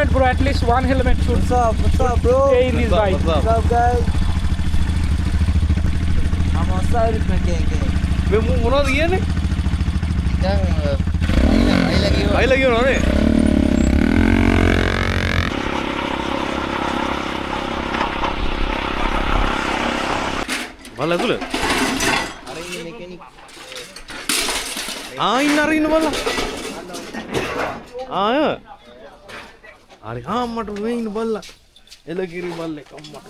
helmet, bro. At least one helmet should What's up, bro? stay in his bike. What's up, guys? I'm outside with my gang. මේ මොනවද කියන්නේ? දැන් අයිලා කියනවනේ. බල්ලා ඇතුළේ. අර ඉන්නේ මෙකැනික්. ඉන්න බල්ලා. හරි අම්මට මේ ඉන්න බල්ලා. එලකිරි බල්ලෙක් අම්මට.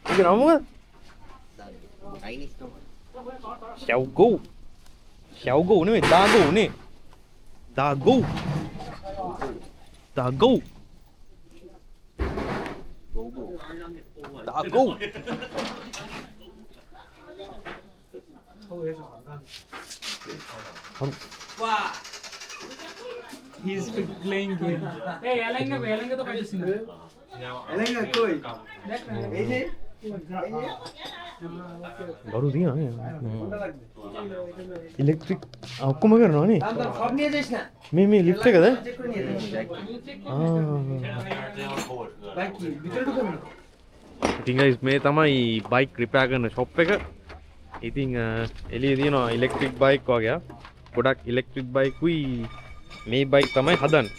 ඒක නම මොකද? Chinese no. xiao gou නෙමෙයි දාගෝ නේ. දාගෝ. දාගෝ. Wow. He's playing game. Hey, Elenga to kaise sina? Elenga koi. Ei je. බරු තියනේ. ඉලෙක්ට්‍රික් ඔක්කොම කරනවනේ. Andar sab niye jays na. මේ ලිෆ්ට් එකද? Check kore niye. Bike ki bhitor ঢুকবে. ඉතින් guys මේ තමයි බයික් රිපෙයාර් කරන ෂොප් එක. ඉතින් එළියේ තියෙනවා ඉලෙක්ට්‍රික් බයික් වගේ. ගොඩක් ඉලෙක්ට්‍රික් බයිකුයි මේ බයික් තමයි හදන්නේ.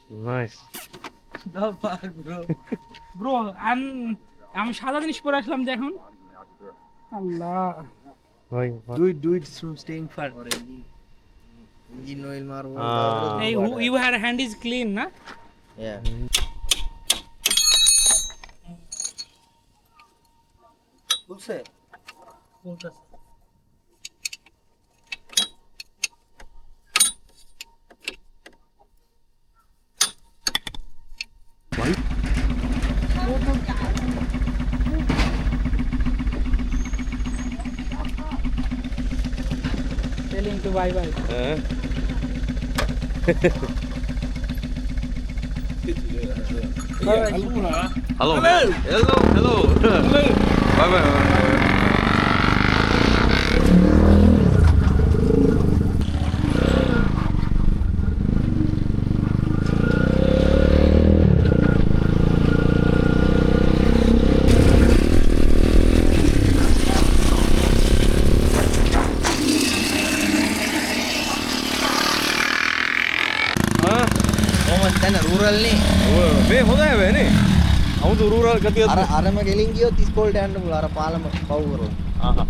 Nice. The fuck, bro. Bro, আমি সাদা জিনিস পরে আসলাম যে এখন আল্লাহ Do it from staying far. Engine oil marbo. hey you had hand is clean na Yeah. Pulse. telling to bye bye Hello. Hello. Bye bye. කොහොමද දැන් rural නේ. මේ හොඳයි වෙන්නේ. 아무도 rural ගතියක්. අරම ගෙලින් ගියොත් ඉස්කෝලේට යන්න පුළුවන්. අර පාලම පව් කරලා. ආහා.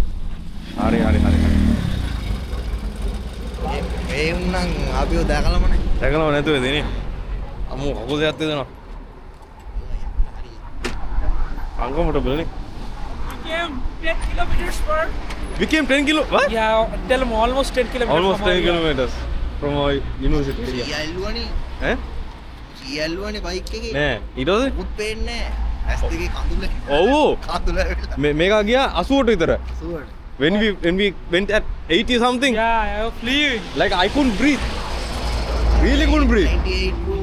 හරි. ඒ උන්නම් අපිව දැකලාමනේ. දැකලම නැතුව දෙන්නේ. අම්මෝ කකුල් දෙයක් දෙනවා. uncomfortable නේ. became 10 kilometers per We came 10 kilo. What? yeah tell them almost 10 kilometers Almost from 10 our- kilometers from our university area. සියල්ලුවනේ. ඈ? සියල්ලුවනේ බයික් එකේ. නෑ. ඊට පස්සේ මුත් පේන්නේ නැහැ. ඇස් දෙකේ කඳුල. ඔව්. කඳුල වෙලා. මේක ගියා 80ට විතර. Sure. When we went at 80 something, yeah I was fleeing like I couldn't breathe. Really couldn't breathe. 98 bro.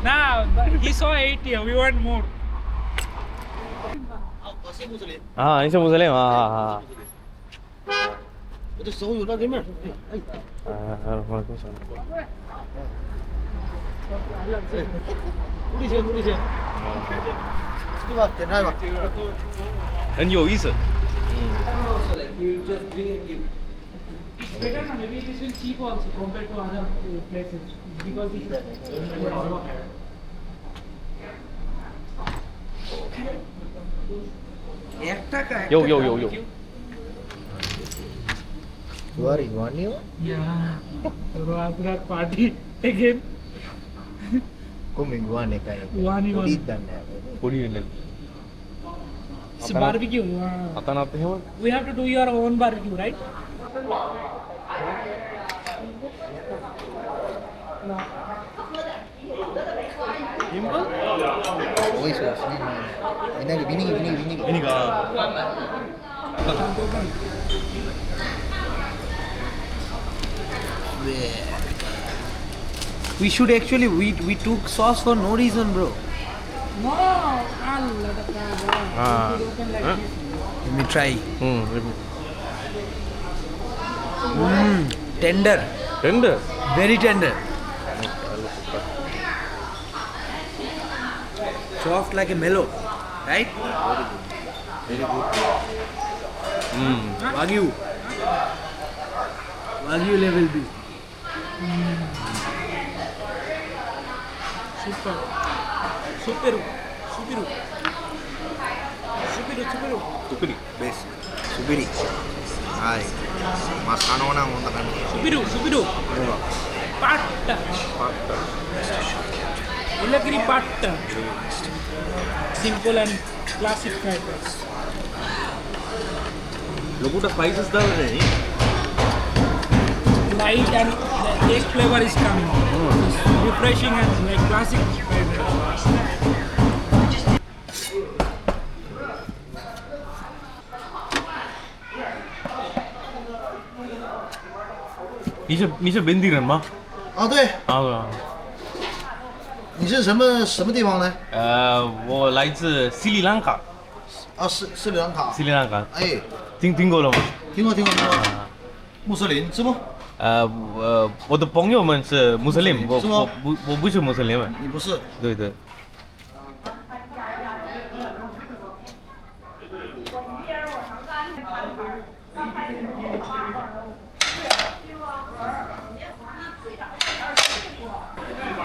nah but he saw 80 we want more इसे मुझे हाँ itu suhu udah gimana?很有意思。 better na maybe this will cheap also compared to other places because this Yo. You are Ivani? yeah Raghunath party again Kung Ivani kayo. Ivani one. Hindi dana. පොඩි වෙන්න. it's a barbecue අතනත් එහෙම. we have to do your own barbecue right Oi so sini. Ini. එනිකා. We should actually we took sauce for no reason, bro. no Allah, the car. Ah. Open like Huh? this. Let me try. Tender. Tender. Very tender. Soft like a mellow. Right? Wagyu. Wagyu level B. Super. Superu. Best. Subiri. Hai. Mas Anona ngontakan. Superu. Patta. Nilagiri patta. Simple and classic fried rice. Look at the spices down there. Light and the egg flavor is coming. It's refreshing and like classic fried rice.你是本地人吗？啊，对，啊，你是什么地方呢？我来自斯里兰卡。啊，斯里兰卡。斯里兰卡，哎，听过了吗？听过。穆斯林是不？我的朋友们是穆斯林，是吗我不是穆斯林。你不是？对对。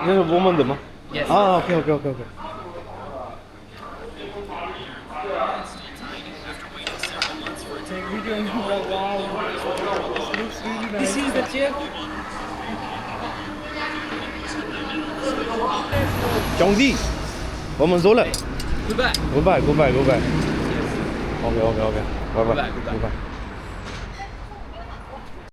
这是我们的吗？ Yes. 啊，OK。 This is the chef. 兄弟，我们走了。 Goodbye. Goodbye. OK. 拜拜。